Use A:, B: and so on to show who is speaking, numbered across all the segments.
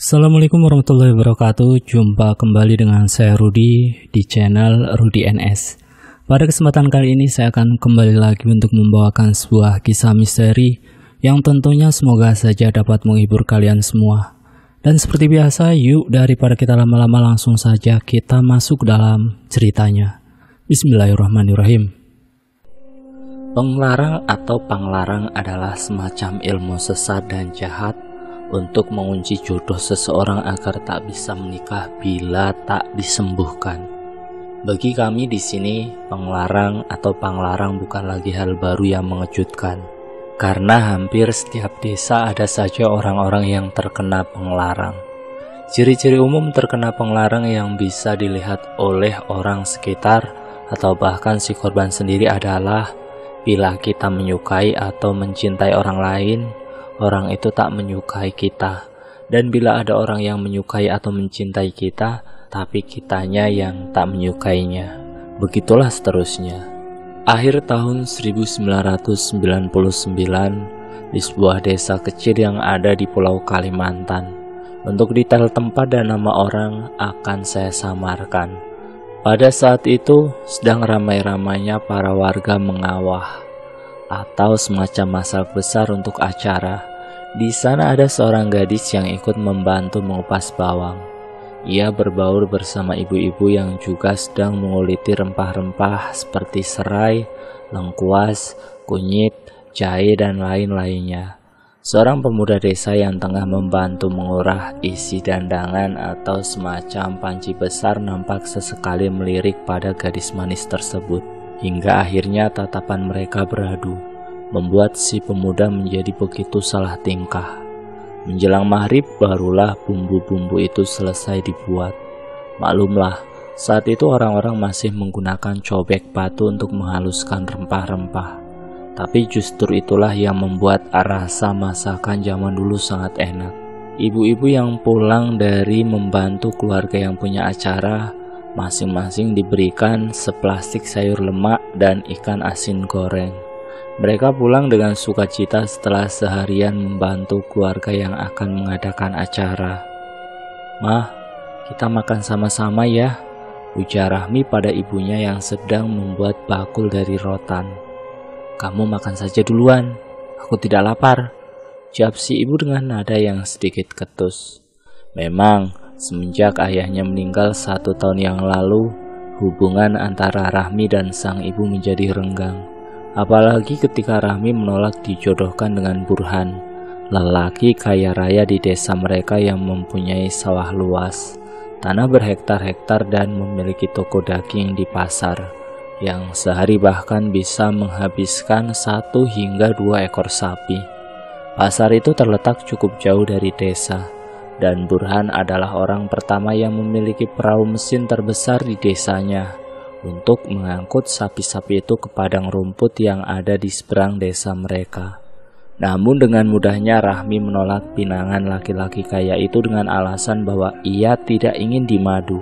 A: Assalamualaikum warahmatullahi wabarakatuh. Jumpa kembali dengan saya Rudi di channel Rudi NS. Pada kesempatan kali ini saya akan kembali lagi untuk membawakan sebuah kisah misteri yang tentunya semoga saja dapat menghibur kalian semua. Dan seperti biasa, yuk daripada kita lama-lama langsung saja kita masuk dalam ceritanya. Bismillahirrahmanirrahim. Penglarang atau panglarang adalah semacam ilmu sesat dan jahat untuk mengunci jodoh seseorang agar tak bisa menikah bila tak disembuhkan. Bagi kami di sini, penglarang atau panglarang bukan lagi hal baru yang mengejutkan. Karena hampir setiap desa ada saja orang-orang yang terkena penglarang. Ciri-ciri umum terkena penglarang yang bisa dilihat oleh orang sekitar atau bahkan si korban sendiri adalah bila kita menyukai atau mencintai orang lain, orang itu tak menyukai kita. Dan bila ada orang yang menyukai atau mencintai kita, tapi kitanya yang tak menyukainya. Begitulah seterusnya. Akhir tahun 1999, di sebuah desa kecil yang ada di Pulau Kalimantan. Untuk detail tempat dan nama orang akan saya samarkan. Pada saat itu sedang ramai-ramainya para warga mengawah atau semacam masak besar untuk acara. Di sana ada seorang gadis yang ikut membantu mengupas bawang. Ia berbaur bersama ibu-ibu yang juga sedang menguliti rempah-rempah seperti serai, lengkuas, kunyit, jahe, dan lain-lainnya. Seorang pemuda desa yang tengah membantu mengurah isi dandangan atau semacam panci besar nampak sesekali melirik pada gadis manis tersebut. Hingga akhirnya tatapan mereka beradu, membuat si pemuda menjadi begitu salah tingkah. Menjelang maghrib barulah bumbu-bumbu itu selesai dibuat. Maklumlah, saat itu orang-orang masih menggunakan cobek batu untuk menghaluskan rempah-rempah. Tapi justru itulah yang membuat rasa masakan zaman dulu sangat enak. Ibu-ibu yang pulang dari membantu keluarga yang punya acara, masing-masing diberikan seplastik sayur lemak dan ikan asin goreng. Mereka pulang dengan sukacita setelah seharian membantu keluarga yang akan mengadakan acara. "Mah, kita makan sama-sama ya," ujar Rahmi pada ibunya yang sedang membuat bakul dari rotan. "Kamu makan saja duluan, aku tidak lapar," jawab si ibu dengan nada yang sedikit ketus. Memang, semenjak ayahnya meninggal 1 tahun yang lalu, hubungan antara Rahmi dan sang ibu menjadi renggang. Apalagi ketika Rahmi menolak dijodohkan dengan Burhan, lelaki kaya raya di desa mereka yang mempunyai sawah luas, tanah berhektar-hektar dan memiliki toko daging di pasar, yang sehari bahkan bisa menghabiskan 1 hingga 2 ekor sapi. Pasar itu terletak cukup jauh dari desa, dan Burhan adalah orang pertama yang memiliki perahu mesin terbesar di desanya untuk mengangkut sapi-sapi itu ke padang rumput yang ada di seberang desa mereka. Namun dengan mudahnya Rahmi menolak pinangan laki-laki kaya itu dengan alasan bahwa ia tidak ingin dimadu.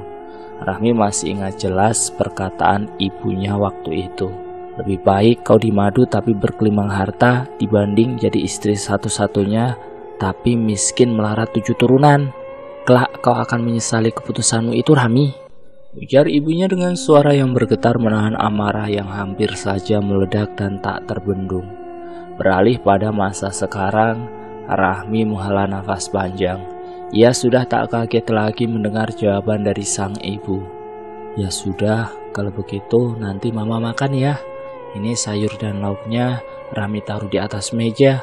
A: Rahmi masih ingat jelas perkataan ibunya waktu itu. "Lebih baik kau dimadu tapi berkelimang harta dibanding jadi istri satu-satunya tapi miskin melarat 7 turunan. Kelak kau akan menyesali keputusanmu itu, Rahmi," ujar ibunya dengan suara yang bergetar menahan amarah yang hampir saja meledak dan tak terbendung. Beralih pada masa sekarang, Rahmi menghela nafas panjang. Ia sudah tak kaget lagi mendengar jawaban dari sang ibu. "Ya sudah, kalau begitu nanti mama makan ya. Ini sayur dan lauknya Rahmi taruh di atas meja."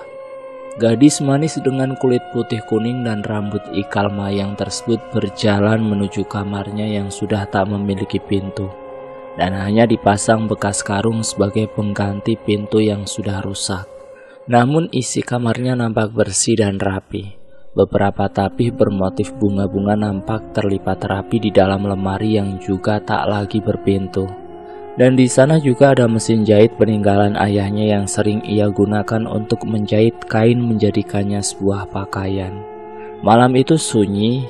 A: Gadis manis dengan kulit putih kuning dan rambut ikal mayang tersebut berjalan menuju kamarnya yang sudah tak memiliki pintu, dan hanya dipasang bekas karung sebagai pengganti pintu yang sudah rusak. Namun isi kamarnya nampak bersih dan rapi. Beberapa tapih bermotif bunga-bunga nampak terlipat rapi di dalam lemari yang juga tak lagi berpintu. Dan di sana juga ada mesin jahit peninggalan ayahnya yang sering ia gunakan untuk menjahit kain menjadikannya sebuah pakaian. Malam itu sunyi,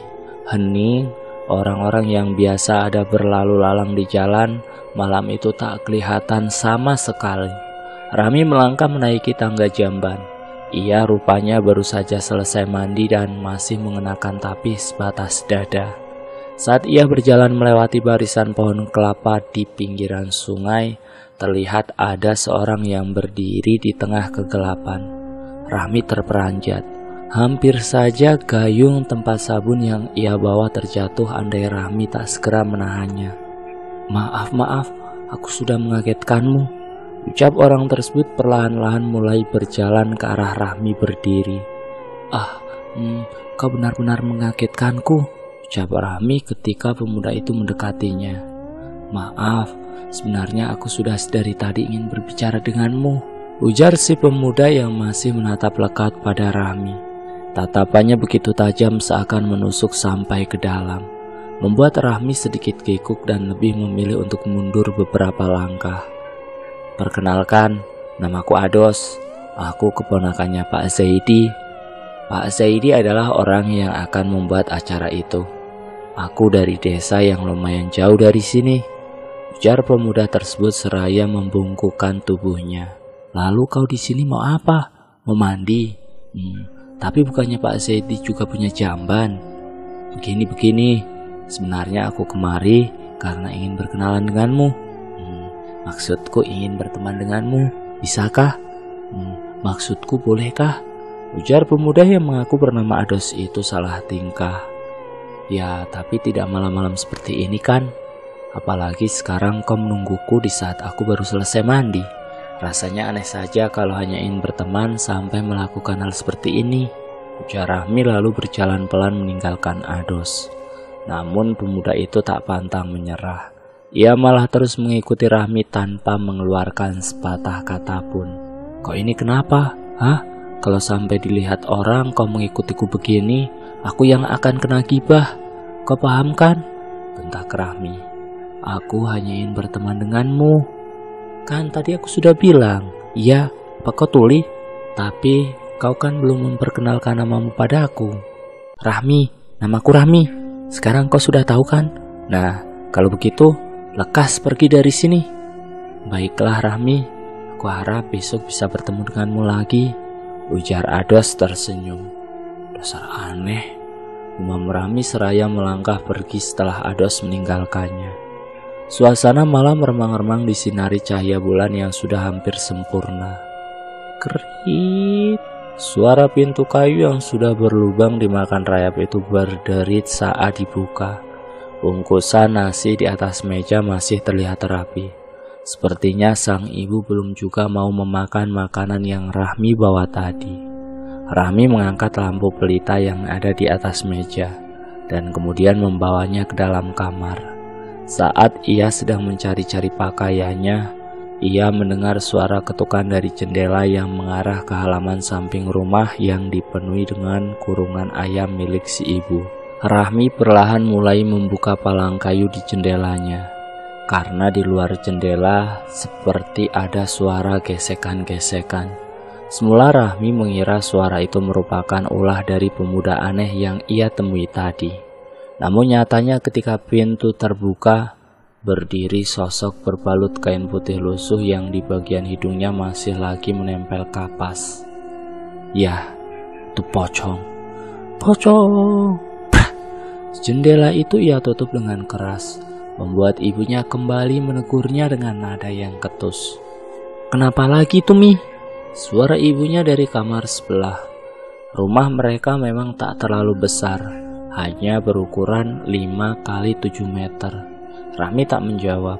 A: hening, orang-orang yang biasa ada berlalu lalang di jalan, malam itu tak kelihatan sama sekali. Rahmi melangkah menaiki tangga jamban. Ia rupanya baru saja selesai mandi dan masih mengenakan tapis sebatas dada. Saat ia berjalan melewati barisan pohon kelapa di pinggiran sungai, terlihat ada seorang yang berdiri di tengah kegelapan. Rahmi terperanjat. Hampir saja gayung tempat sabun yang ia bawa terjatuh andai Rahmi tak segera menahannya. Maaf, aku sudah mengagetkanmu," ucap orang tersebut perlahan-lahan mulai berjalan ke arah Rahmi berdiri. Kau benar-benar mengagetkanku," ucap Rahmi ketika pemuda itu mendekatinya. "Maaf, sebenarnya aku sudah dari tadi ingin berbicara denganmu," ujar si pemuda yang masih menatap lekat pada Rahmi. Tatapannya begitu tajam seakan menusuk sampai ke dalam, membuat Rahmi sedikit kikuk dan lebih memilih untuk mundur beberapa langkah. "Perkenalkan, namaku Ados. Aku keponakannya Pak Zaidi. Pak Zaidi adalah orang yang akan membuat acara itu. Aku dari desa yang lumayan jauh dari sini," ujar pemuda tersebut seraya membungkukkan tubuhnya. "Lalu kau di sini mau apa? Mau mandi? Tapi bukannya Pak Zaidi juga punya jamban? Begini, sebenarnya aku kemari karena ingin berkenalan denganmu. Maksudku ingin berteman denganmu. Bisakah? Maksudku bolehkah?" ujar pemuda yang mengaku bernama Ados itu salah tingkah. "Ya, tapi tidak malam-malam seperti ini kan? Apalagi sekarang kau menungguku di saat aku baru selesai mandi. Rasanya aneh saja kalau hanya ingin berteman sampai melakukan hal seperti ini," ujar Rahmi lalu berjalan pelan meninggalkan Ados. Namun pemuda itu tak pantang menyerah. Ia malah terus mengikuti Rahmi tanpa mengeluarkan sepatah kata pun. "Kau ini kenapa? Kalau sampai dilihat orang kau mengikutiku begini, aku yang akan kena gibah. Kau paham kan?" bentak Rahmi. "Aku hanya ingin berteman denganmu. Kan tadi aku sudah bilang, iya, apa kau tuli? Tapi kau kan belum memperkenalkan namamu padaku." "Rahmi, namaku Rahmi. Sekarang kau sudah tahu kan? Nah, kalau begitu, lekas pergi dari sini." "Baiklah Rahmi, aku harap besok bisa bertemu denganmu lagi," ujar Ados tersenyum. "Dasar aneh," gumam Rahmi seraya melangkah pergi setelah Ados meninggalkannya. Suasana malam remang-remang disinari cahaya bulan yang sudah hampir sempurna. Kerit, suara pintu kayu yang sudah berlubang dimakan rayap itu berderit saat dibuka. Bungkusan nasi di atas meja masih terlihat rapi. Sepertinya sang ibu belum juga mau memakan makanan yang Rahmi bawa tadi. Rahmi mengangkat lampu pelita yang ada di atas meja dan kemudian membawanya ke dalam kamar. Saat ia sedang mencari-cari pakaiannya, ia mendengar suara ketukan dari jendela yang mengarah ke halaman samping rumah yang dipenuhi dengan kurungan ayam milik si ibu. Rahmi perlahan mulai membuka palang kayu di jendelanya, karena di luar jendela seperti ada suara gesekan-gesekan. Semula Rahmi mengira suara itu merupakan ulah dari pemuda aneh yang ia temui tadi. Namun nyatanya ketika pintu terbuka, berdiri sosok berbalut kain putih lusuh yang di bagian hidungnya masih lagi menempel kapas. "Ya, itu pocong. Jendela itu ia tutup dengan keras, membuat ibunya kembali menegurnya dengan nada yang ketus. "Kenapa lagi tuh, Mi?" suara ibunya dari kamar sebelah. Rumah mereka memang tak terlalu besar, hanya berukuran 5 kali 7 meter. Rahmi tak menjawab,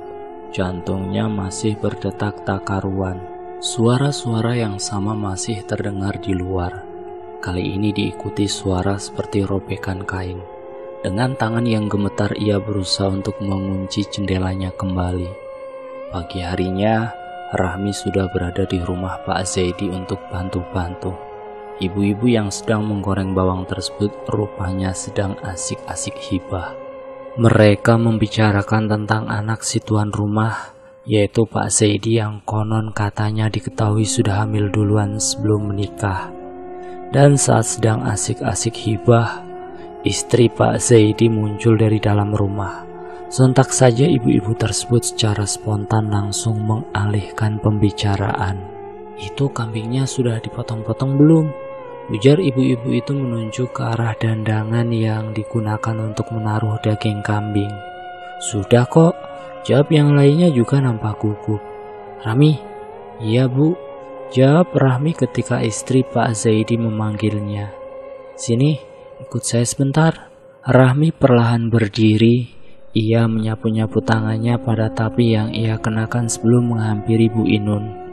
A: jantungnya masih berdetak tak karuan. Suara-suara yang sama masih terdengar di luar. Kali ini diikuti suara seperti robekan kain. Dengan tangan yang gemetar ia berusaha untuk mengunci jendelanya kembali. Pagi harinya, Rahmi sudah berada di rumah Pak Zaidi untuk bantu-bantu. Ibu-ibu yang sedang menggoreng bawang tersebut rupanya sedang asik-asik hibah. Mereka membicarakan tentang anak si tuan rumah, yaitu Pak Zaidi yang konon katanya diketahui sudah hamil duluan sebelum menikah. Dan saat sedang asik-asik hibah, istri Pak Zaidi muncul dari dalam rumah. Sontak saja ibu-ibu tersebut secara spontan langsung mengalihkan pembicaraan. Itu kambingnya sudah dipotong-potong belum? Ujar ibu-ibu itu menunjuk ke arah dandangan yang digunakan untuk menaruh daging kambing. Sudah kok, jawab yang lainnya juga nampak gugup. Rahmi, iya bu, jawab Rahmi ketika istri Pak Zaidi memanggilnya. Sini, ikut saya sebentar. Rahmi perlahan berdiri. Ia menyapu-nyapu tangannya pada tapi yang ia kenakan sebelum menghampiri Bu Inun.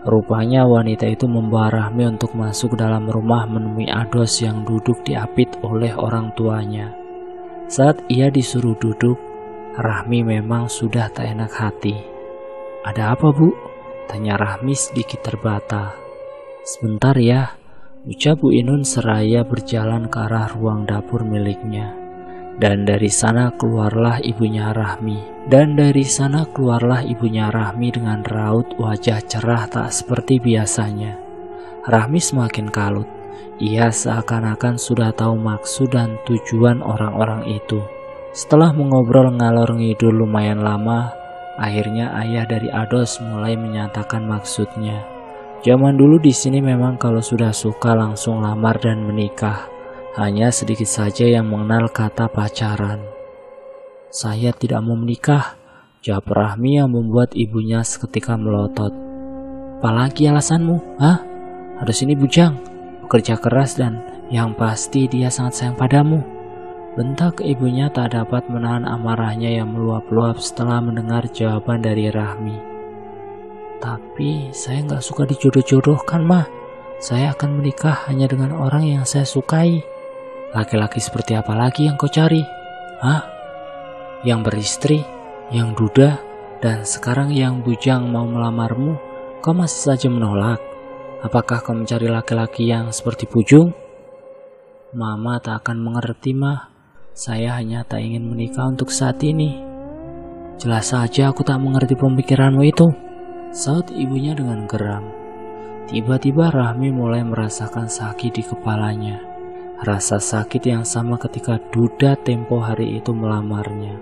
A: Rupanya wanita itu membawa Rahmi untuk masuk dalam rumah menemui Ados yang duduk diapit oleh orang tuanya. Saat ia disuruh duduk, Rahmi memang sudah tak enak hati. Ada apa bu? Tanya Rahmi sedikit terbata. Sebentar ya, ucap Bu Inun seraya berjalan ke arah ruang dapur miliknya. Dan dari sana keluarlah ibunya Rahmi. Dengan raut wajah cerah tak seperti biasanya. Rahmi semakin kalut. Ia seakan-akan sudah tahu maksud dan tujuan orang-orang itu. Setelah mengobrol ngalor ngidul lumayan lama, akhirnya ayah dari Ados mulai menyatakan maksudnya. Zaman dulu di sini memang kalau sudah suka langsung lamar dan menikah. Hanya sedikit saja yang mengenal kata pacaran. Saya tidak mau menikah, jawab Rahmi yang membuat ibunya seketika melotot. Apalagi alasanmu? Hah? Ados ini bujang, bekerja keras dan yang pasti dia sangat sayang padamu. Bentak ibunya tak dapat menahan amarahnya yang meluap-luap setelah mendengar jawaban dari Rahmi. Tapi saya nggak suka dijodoh-jodohkan mah. Saya akan menikah hanya dengan orang yang saya sukai. Laki-laki seperti apa lagi yang kau cari? Hah? Yang beristri, yang duda, dan sekarang yang bujang mau melamarmu, kau masih saja menolak. Apakah kau mencari laki-laki yang seperti Pujung? Mama tak akan mengerti mah. Saya hanya tak ingin menikah untuk saat ini. Jelas saja aku tak mengerti pemikiranmu itu, saut ibunya dengan geram. Tiba-tiba Rahmi mulai merasakan sakit di kepalanya. Rasa sakit yang sama ketika duda tempo hari itu melamarnya.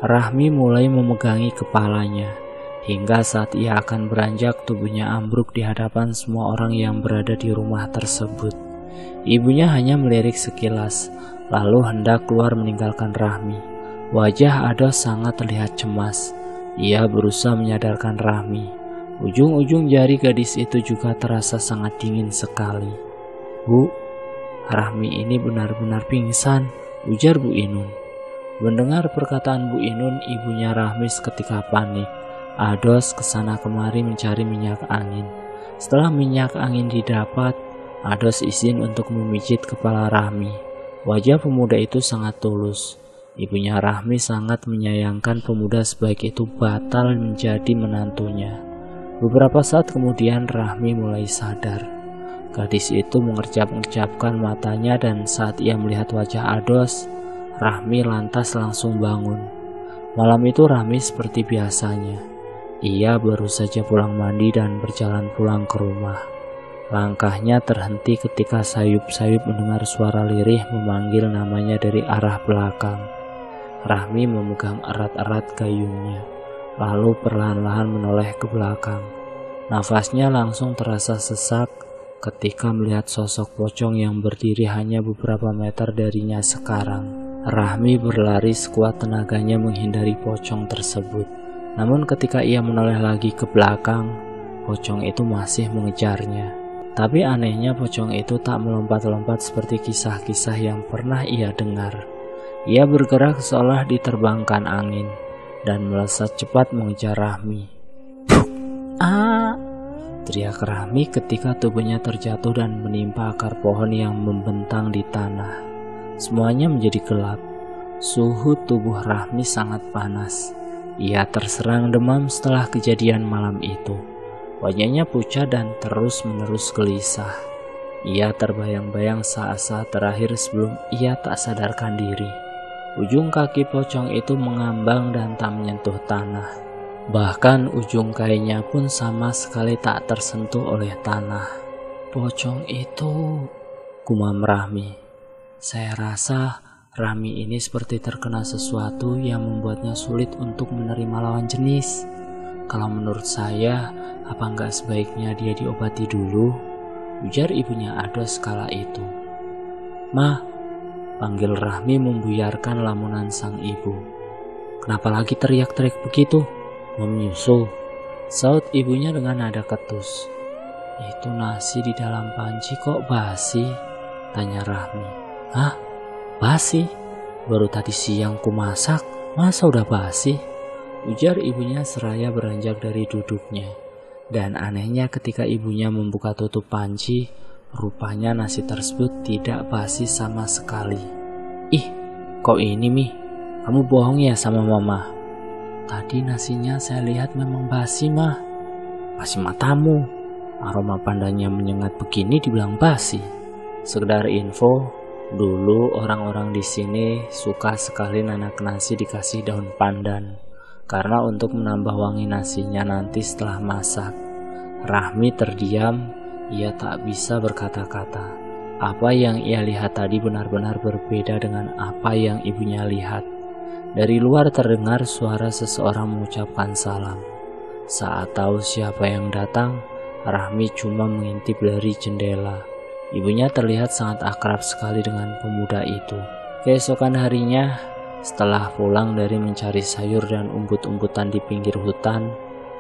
A: Rahmi mulai memegangi kepalanya. Hingga saat ia akan beranjak, tubuhnya ambruk di hadapan semua orang yang berada di rumah tersebut. Ibunya hanya melirik sekilas, lalu hendak keluar meninggalkan Rahmi. Wajah Ados sangat terlihat cemas. Ia berusaha menyadarkan Rahmi. Ujung-ujung jari gadis itu juga terasa sangat dingin sekali. Bu, Rahmi ini benar-benar pingsan, ujar Bu Inun. Mendengar perkataan Bu Inun, ibunya Rahmi seketika panik. Ados kesana kemari mencari minyak angin. Setelah minyak angin didapat, Ados izin untuk memijit kepala Rahmi. Wajah pemuda itu sangat tulus. Ibunya Rahmi sangat menyayangkan pemuda sebaik itu batal menjadi menantunya. Beberapa saat kemudian Rahmi mulai sadar. Gadis itu mengerjap-ngerjapkan matanya dan saat ia melihat wajah Ados, Rahmi lantas langsung bangun. Malam itu Rahmi seperti biasanya. Ia baru saja pulang mandi dan berjalan pulang ke rumah. Langkahnya terhenti ketika sayup-sayup mendengar suara lirih memanggil namanya dari arah belakang. Rahmi memegang erat-erat gayungnya, lalu perlahan-lahan menoleh ke belakang. Nafasnya langsung terasa sesak ketika melihat sosok pocong yang berdiri hanya beberapa meter darinya sekarang. Rahmi berlari sekuat tenaganya menghindari pocong tersebut. Namun ketika ia menoleh lagi ke belakang, pocong itu masih mengejarnya. Tapi anehnya pocong itu tak melompat-lompat seperti kisah-kisah yang pernah ia dengar. Ia bergerak seolah diterbangkan angin dan melesat cepat mengejar Rahmi. Teriak Rahmi ketika tubuhnya terjatuh dan menimpa akar pohon yang membentang di tanah. Semuanya menjadi gelap. Suhu tubuh Rahmi sangat panas. Ia terserang demam setelah kejadian malam itu. Wajahnya pucat dan terus-menerus gelisah. Ia terbayang-bayang saat-saat terakhir sebelum ia tak sadarkan diri. Ujung kaki pocong itu mengambang dan tak menyentuh tanah. Bahkan ujung kainnya pun sama sekali tak tersentuh oleh tanah. Pocong itu, gumam Rahmi. Saya rasa Rahmi ini seperti terkena sesuatu yang membuatnya sulit untuk menerima lawan jenis. Kalau menurut saya, apa nggak sebaiknya dia diobati dulu? Ujar ibunya Ados kala itu. "Ma," panggil Rahmi membuyarkan lamunan sang ibu. "Kenapa lagi teriak-teriak begitu? Mau menyusul?" saut ibunya dengan nada ketus. "Itu nasi di dalam panci kok basi?" tanya Rahmi. "Hah? Basi? Baru tadi siang ku masak, masa udah basi?" ujar ibunya seraya beranjak dari duduknya. Dan anehnya ketika ibunya membuka tutup panci, rupanya nasi tersebut tidak basi sama sekali. "Ih, kok ini Mi? Kamu bohong ya sama Mama?" "Tadi nasinya saya lihat memang basi, Mah." "Basi matamu, aroma pandannya menyengat begini dibilang basi." Sekedar info, dulu orang-orang di sini suka sekali nanak nasi dikasih daun pandan, karena untuk menambah wangi nasinya nanti setelah masak. Rahmi terdiam, ia tak bisa berkata-kata. Apa yang ia lihat tadi benar-benar berbeda dengan apa yang ibunya lihat. Dari luar terdengar suara seseorang mengucapkan salam. Saat tahu siapa yang datang, Rahmi cuma mengintip dari jendela. Ibunya terlihat sangat akrab sekali dengan pemuda itu. Keesokan harinya, setelah pulang dari mencari sayur dan umbut-umbutan di pinggir hutan,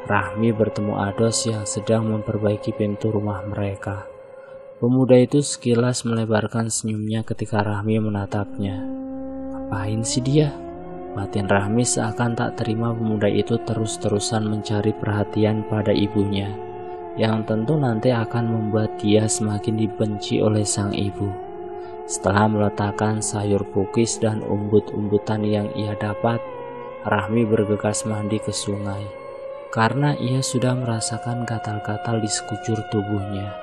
A: Rahmi bertemu Ados yang sedang memperbaiki pintu rumah mereka. Pemuda itu sekilas melebarkan senyumnya ketika Rahmi menatapnya. "Ngapain sih dia?" Batin Rahmi seakan tak terima pemuda itu terus-terusan mencari perhatian pada ibunya, yang tentu nanti akan membuat dia semakin dibenci oleh sang ibu. Setelah meletakkan sayur pukis dan umbut-umbutan yang ia dapat, Rahmi bergegas mandi ke sungai, karena ia sudah merasakan gatal-gatal di sekujur tubuhnya.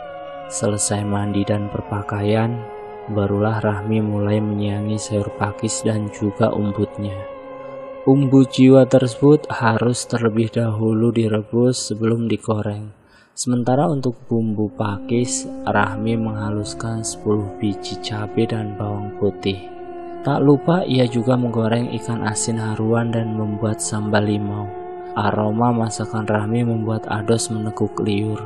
A: Selesai mandi dan berpakaian, barulah Rahmi mulai menyiangi sayur pakis dan juga umbutnya. Umbut jiwa tersebut harus terlebih dahulu direbus sebelum digoreng. Sementara untuk bumbu pakis, Rahmi menghaluskan 10 biji cabai dan bawang putih. Tak lupa ia juga menggoreng ikan asin haruan dan membuat sambal limau. Aroma masakan Rahmi membuat Ados menekuk liur.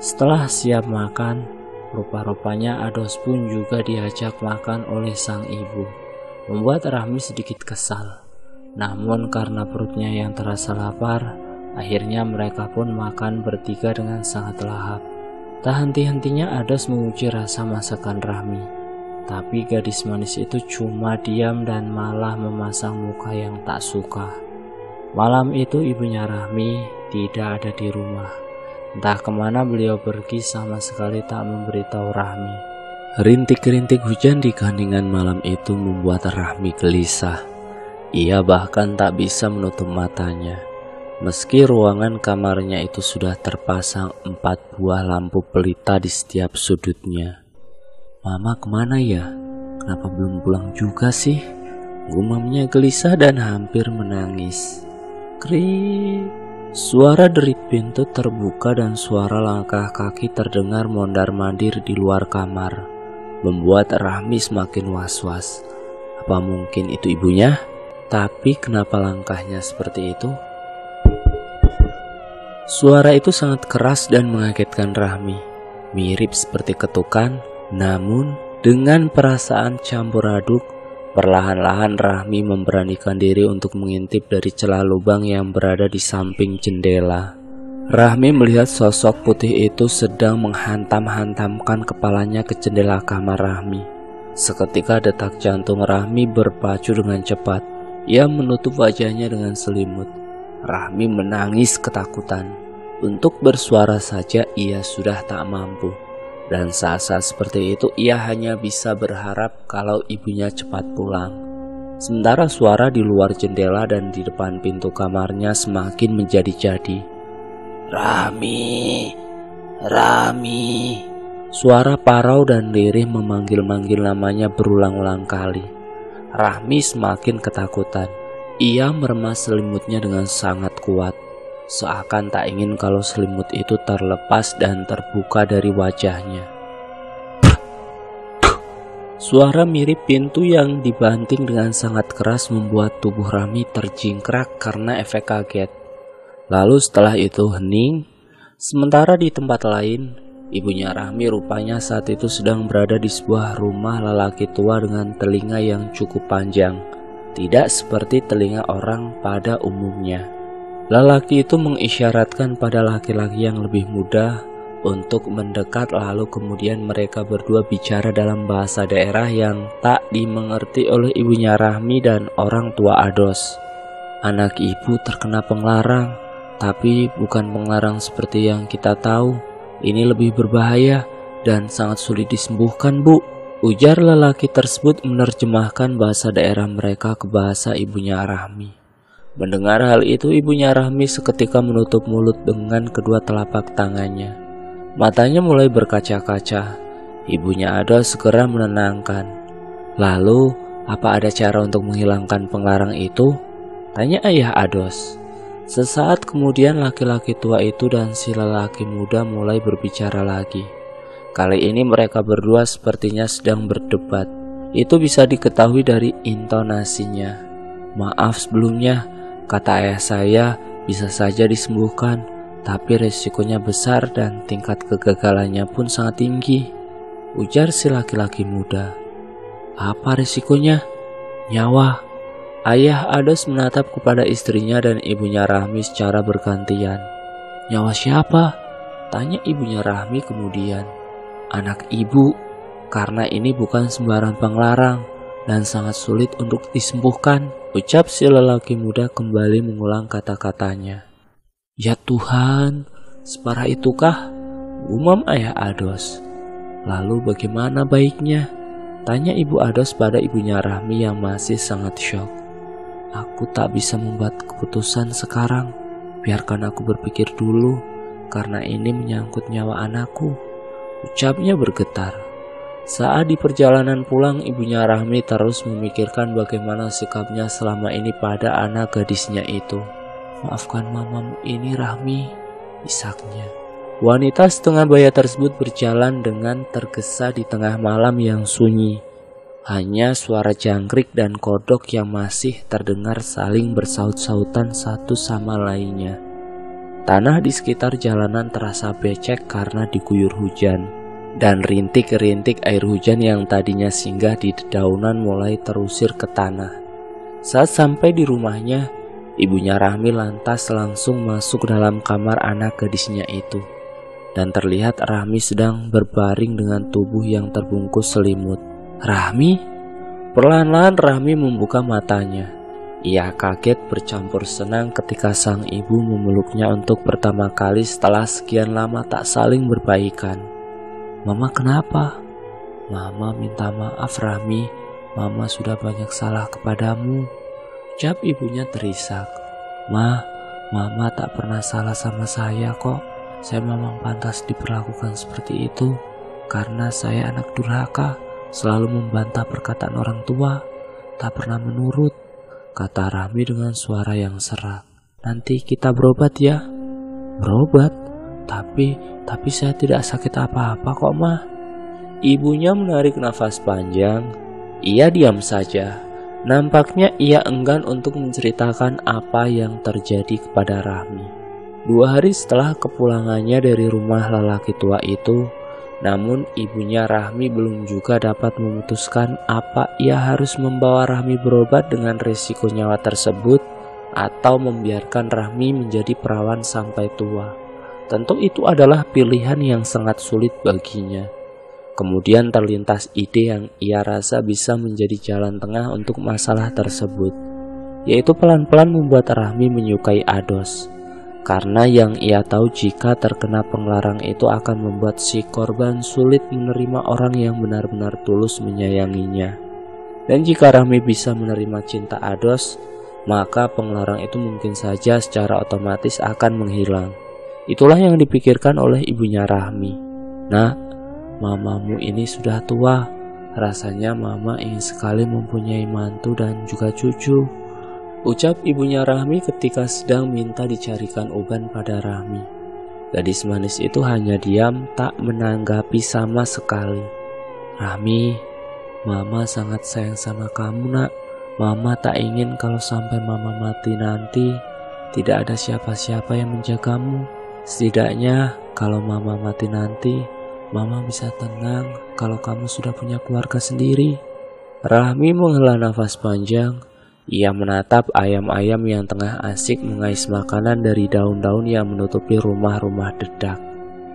A: Setelah siap makan, rupa-rupanya Ados pun juga diajak makan oleh sang ibu, membuat Rahmi sedikit kesal. Namun karena perutnya yang terasa lapar, akhirnya mereka pun makan bertiga dengan sangat lahap. Tak henti-hentinya Ados menguji rasa masakan Rahmi, tapi gadis manis itu cuma diam dan malah memasang muka yang tak suka. Malam itu ibunya Rahmi tidak ada di rumah. Entah kemana beliau pergi, sama sekali tak memberitahu Rahmi. Rintik-rintik hujan di keheningan malam itu membuat Rahmi gelisah. Ia bahkan tak bisa menutup matanya. Meski ruangan kamarnya itu sudah terpasang 4 buah lampu pelita di setiap sudutnya. "Mama kemana ya? Kenapa belum pulang juga sih?" gumamnya gelisah dan hampir menangis. Krik. Suara derit pintu terbuka dan suara langkah kaki terdengar mondar-mandir di luar kamar, membuat Rahmi semakin was-was. Apa mungkin itu ibunya? Tapi kenapa langkahnya seperti itu? Suara itu sangat keras dan mengagetkan Rahmi. Mirip seperti ketukan, namun dengan perasaan campur aduk, perlahan-lahan Rahmi memberanikan diri untuk mengintip dari celah lubang yang berada di samping jendela. Rahmi melihat sosok putih itu sedang menghantam-hantamkan kepalanya ke jendela kamar Rahmi. Seketika detak jantung Rahmi berpacu dengan cepat. Ia menutup wajahnya dengan selimut. Rahmi menangis ketakutan. Untuk bersuara saja ia sudah tak mampu. Dan saat-saat seperti itu ia hanya bisa berharap kalau ibunya cepat pulang. Sementara suara di luar jendela dan di depan pintu kamarnya semakin menjadi-jadi. "Rahmi, Rahmi." Suara parau dan lirih memanggil-manggil namanya berulang-ulang kali. Rahmi semakin ketakutan. Ia meremas selimutnya dengan sangat kuat, seakan tak ingin kalau selimut itu terlepas dan terbuka dari wajahnya. Suara mirip pintu yang dibanting dengan sangat keras membuat tubuh Rahmi terjingkrak karena efek kaget. Lalu setelah itu hening. Sementara di tempat lain, ibunya Rahmi rupanya saat itu sedang berada di sebuah rumah lelaki tua dengan telinga yang cukup panjang, tidak seperti telinga orang pada umumnya. Lelaki itu mengisyaratkan pada laki-laki yang lebih muda untuk mendekat, lalu kemudian mereka berdua bicara dalam bahasa daerah yang tak dimengerti oleh ibunya Rahmi dan orang tua Ados. Anak ibu terkena penglarang, tapi bukan penglarang seperti yang kita tahu. Ini lebih berbahaya dan sangat sulit disembuhkan, Bu, ujar lelaki tersebut menerjemahkan bahasa daerah mereka ke bahasa ibunya Rahmi. Mendengar hal itu, ibunya Rahmi seketika menutup mulut dengan kedua telapak tangannya. Matanya mulai berkaca-kaca. Ibunya Ados segera menenangkan. Lalu, apa ada cara untuk menghilangkan penglarang itu? Tanya ayah Ados. Sesaat kemudian laki-laki tua itu dan si lelaki muda mulai berbicara lagi. Kali ini mereka berdua sepertinya sedang berdebat. Itu bisa diketahui dari intonasinya. Maaf sebelumnya, kata ayah saya, bisa saja disembuhkan, tapi resikonya besar dan tingkat kegagalannya pun sangat tinggi, ujar si laki-laki muda. Apa resikonya? Nyawa. Ayah Ados menatap kepada istrinya dan ibunya Rahmi secara bergantian. Nyawa siapa? Tanya ibunya Rahmi kemudian. Anak ibu, karena ini bukan sembarang penglarang dan sangat sulit untuk disembuhkan, ucap si lelaki muda kembali mengulang kata-katanya. Ya Tuhan, separah itukah? Gumam ayah Ados. Lalu bagaimana baiknya? Tanya ibu Ados pada ibunya Rahmi yang masih sangat syok. Aku tak bisa membuat keputusan sekarang. Biarkan aku berpikir dulu, karena ini menyangkut nyawa anakku, ucapnya bergetar. Saat di perjalanan pulang, ibunya Rahmi terus memikirkan bagaimana sikapnya selama ini pada anak gadisnya itu. Maafkan mamamu ini Rahmi, isaknya. Wanita setengah baya tersebut berjalan dengan tergesa di tengah malam yang sunyi. Hanya suara jangkrik dan kodok yang masih terdengar saling bersaut-sautan satu sama lainnya. Tanah di sekitar jalanan terasa becek karena diguyur hujan, dan rintik-rintik air hujan yang tadinya singgah di dedaunan mulai terusir ke tanah. Saat sampai di rumahnya, ibunya Rahmi lantas langsung masuk dalam kamar anak gadisnya itu, dan terlihat Rahmi sedang berbaring dengan tubuh yang terbungkus selimut. Rahmi? Perlahan-lahan Rahmi membuka matanya. Ia kaget bercampur senang ketika sang ibu memeluknya untuk pertama kali setelah sekian lama tak saling berbaikan. Mama kenapa? Mama minta maaf Rahmi, Mama sudah banyak salah kepadamu, ucap ibunya terisak. Mama tak pernah salah sama saya kok. Saya memang pantas diperlakukan seperti itu karena saya anak durhaka, selalu membantah perkataan orang tua, tak pernah menurut, kata Rahmi dengan suara yang serak. Nanti kita berobat ya. Berobat? Tapi saya tidak sakit apa-apa kok Ma. Ibunya menarik nafas panjang. Ia diam saja. Nampaknya ia enggan untuk menceritakan apa yang terjadi kepada Rahmi. 2 hari setelah kepulangannya dari rumah lelaki tua itu, namun ibunya Rahmi belum juga dapat memutuskan apa ia harus membawa Rahmi berobat dengan risiko nyawa tersebut atau membiarkan Rahmi menjadi perawan sampai tua. Tentu itu adalah pilihan yang sangat sulit baginya. Kemudian terlintas ide yang ia rasa bisa menjadi jalan tengah untuk masalah tersebut, yaitu pelan-pelan membuat Rahmi menyukai Ados. Karena yang ia tahu jika terkena penglarang itu akan membuat si korban sulit menerima orang yang benar-benar tulus menyayanginya. Dan jika Rahmi bisa menerima cinta Ados, maka penglarang itu mungkin saja secara otomatis akan menghilang. Itulah yang dipikirkan oleh ibunya Rahmi. Nak, mamamu ini sudah tua. Rasanya mama ingin sekali mempunyai mantu dan juga cucu, ucap ibunya Rahmi ketika sedang minta dicarikan uban pada Rahmi. Gadis manis itu hanya diam, tak menanggapi sama sekali. Rahmi, mama sangat sayang sama kamu nak. Mama tak ingin kalau sampai mama mati nanti, tidak ada siapa-siapa yang menjagamu. Setidaknya kalau mama mati nanti, mama bisa tenang kalau kamu sudah punya keluarga sendiri. Rahmi menghela nafas panjang. Ia menatap ayam-ayam yang tengah asik mengais makanan dari daun-daun yang menutupi rumah-rumah dedak.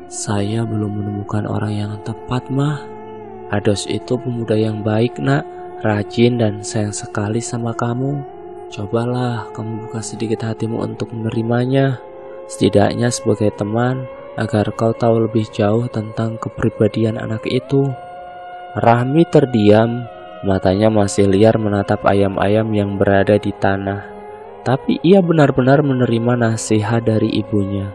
A: Saya belum menemukan orang yang tepat, Mah. Ados itu pemuda yang baik, Nak, rajin dan sayang sekali sama kamu. Cobalah kamu buka sedikit hatimu untuk menerimanya, setidaknya sebagai teman, agar kau tahu lebih jauh tentang kepribadian anak itu. Rahmi terdiam, matanya masih liar menatap ayam-ayam yang berada di tanah. Tapi ia benar-benar menerima nasihat dari ibunya.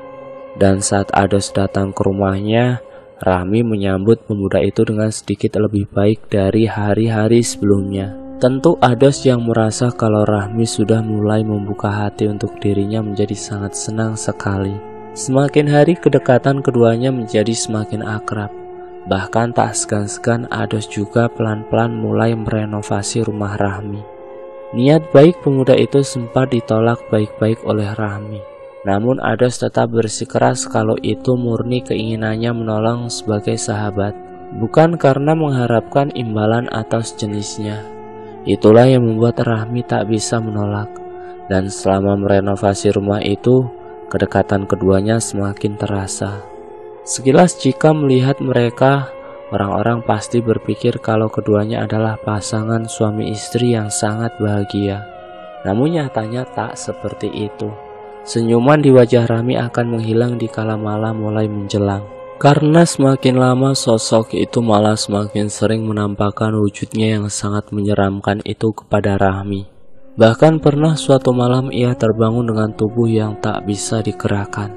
A: Dan saat Ados datang ke rumahnya, Rahmi menyambut pemuda itu dengan sedikit lebih baik dari hari-hari sebelumnya. Tentu Ados yang merasa kalau Rahmi sudah mulai membuka hati untuk dirinya menjadi sangat senang sekali. Semakin hari kedekatan keduanya menjadi semakin akrab. Bahkan tak segan-segan Ados juga pelan-pelan mulai merenovasi rumah Rahmi. Niat baik pemuda itu sempat ditolak baik-baik oleh Rahmi. Namun Ados tetap bersikeras kalau itu murni keinginannya menolong sebagai sahabat, bukan karena mengharapkan imbalan atau sejenisnya. Itulah yang membuat Rahmi tak bisa menolak. Dan selama merenovasi rumah itu, kedekatan keduanya semakin terasa. Sekilas jika melihat mereka, orang-orang pasti berpikir kalau keduanya adalah pasangan suami istri yang sangat bahagia. Namun nyatanya tak seperti itu. Senyuman di wajah Rahmi akan menghilang di kala malam mulai menjelang. Karena semakin lama sosok itu malah semakin sering menampakkan wujudnya yang sangat menyeramkan itu kepada Rahmi. Bahkan pernah suatu malam ia terbangun dengan tubuh yang tak bisa digerakkan.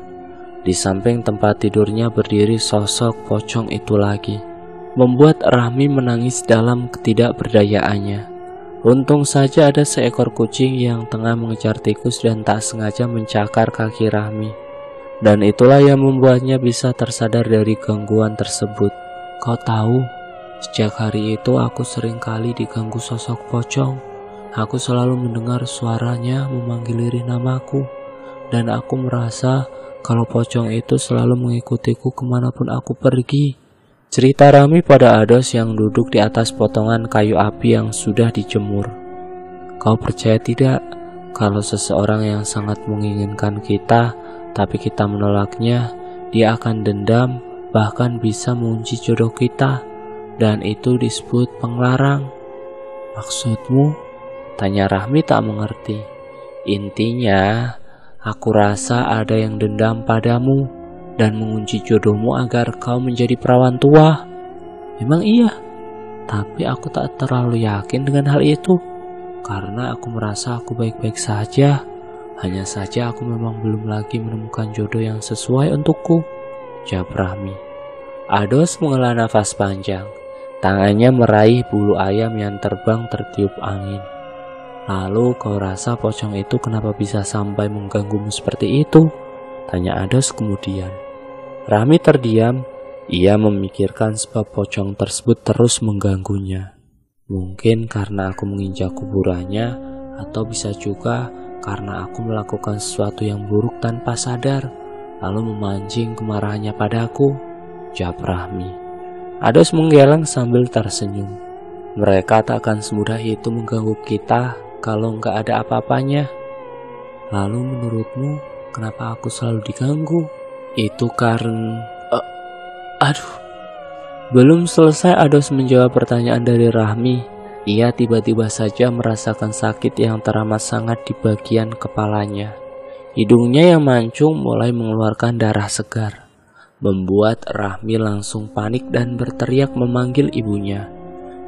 A: Di samping tempat tidurnya berdiri sosok pocong itu lagi, membuat Rahmi menangis dalam ketidakberdayaannya. Untung saja ada seekor kucing yang tengah mengejar tikus dan tak sengaja mencakar kaki Rahmi. Dan itulah yang membuatnya bisa tersadar dari gangguan tersebut. Kau tahu, sejak hari itu aku sering kali diganggu sosok pocong. Aku selalu mendengar suaranya memanggil lirih namaku. Dan aku merasa kalau pocong itu selalu mengikutiku kemanapun aku pergi. Cerita Rahmi pada Ados yang duduk di atas potongan kayu api yang sudah dijemur. Kau percaya tidak kalau seseorang yang sangat menginginkan kita, tapi kita menolaknya, dia akan dendam, bahkan bisa mengunci jodoh kita, dan itu disebut penglarang. Maksudmu? Tanya Rahmi tak mengerti. Intinya, aku rasa ada yang dendam padamu dan mengunci jodohmu agar kau menjadi perawan tua. Memang iya, tapi aku tak terlalu yakin dengan hal itu, karena aku merasa aku baik-baik saja. Hanya saja aku memang belum lagi menemukan jodoh yang sesuai untukku, jawab Rahmi. Ados menghela nafas panjang. Tangannya meraih bulu ayam yang terbang tertiup angin. Lalu kau rasa pocong itu kenapa bisa sampai mengganggumu seperti itu? Tanya Ados kemudian. Rahmi terdiam. Ia memikirkan sebab pocong tersebut terus mengganggunya. Mungkin karena aku menginjak kuburannya, atau bisa juga karena aku melakukan sesuatu yang buruk tanpa sadar, lalu memancing kemarahannya padaku, jawab Rahmi. Ados menggeleng sambil tersenyum. Mereka tak akan semudah itu mengganggu kita kalau nggak ada apa-apanya. Lalu menurutmu, kenapa aku selalu diganggu? Itu karena... Belum selesai Ados menjawab pertanyaan dari Rahmi, ia tiba-tiba saja merasakan sakit yang teramat sangat di bagian kepalanya. Hidungnya yang mancung mulai mengeluarkan darah segar, membuat Rahmi langsung panik dan berteriak memanggil ibunya.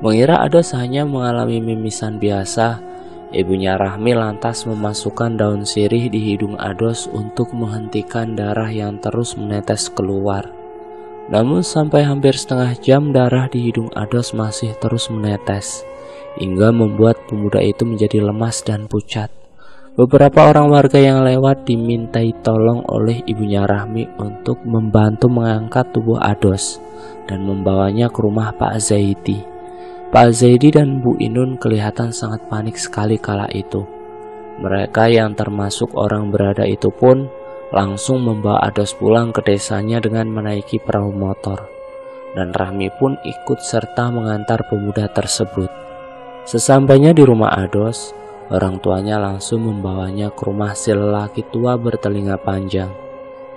A: Mengira Ados hanya mengalami mimisan biasa, ibunya Rahmi lantas memasukkan daun sirih di hidung Ados untuk menghentikan darah yang terus menetes keluar. Namun sampai hampir setengah jam darah di hidung Ados masih terus menetes, hingga membuat pemuda itu menjadi lemas dan pucat. Beberapa orang warga yang lewat dimintai tolong oleh ibunya Rahmi untuk membantu mengangkat tubuh Ados dan membawanya ke rumah Pak Zaidi. Pak Zaidi dan Bu Inun kelihatan sangat panik sekali kala itu. Mereka yang termasuk orang berada itu pun langsung membawa Ados pulang ke desanya dengan menaiki perahu motor. Dan Rahmi pun ikut serta mengantar pemuda tersebut. Sesampainya di rumah Ados, orang tuanya langsung membawanya ke rumah si lelaki tua bertelinga panjang.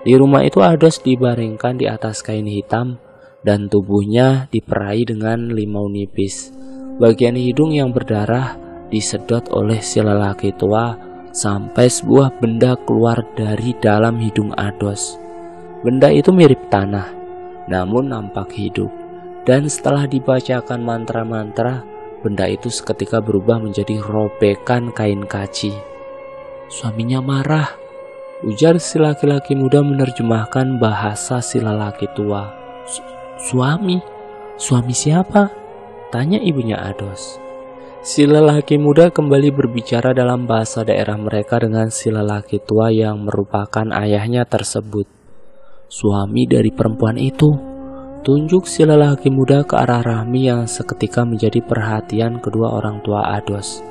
A: Di rumah itu Ados dibaringkan di atas kain hitam dan tubuhnya diperai dengan limau nipis. Bagian hidung yang berdarah disedot oleh si lelaki tua sampai sebuah benda keluar dari dalam hidung Ados. Benda itu mirip tanah, namun nampak hidup. Dan setelah dibacakan mantra-mantra, benda itu seketika berubah menjadi robekan kain kaci. Suaminya marah, ujar si laki-laki muda menerjemahkan bahasa si lelaki tua. Suami? Suami siapa? Tanya ibunya Ados. Si lelaki muda kembali berbicara dalam bahasa daerah mereka dengan si lelaki tua yang merupakan ayahnya tersebut. Suami dari perempuan itu. Tunjuk si lelaki muda ke arah Rahmi yang seketika menjadi perhatian kedua orang tua Ados.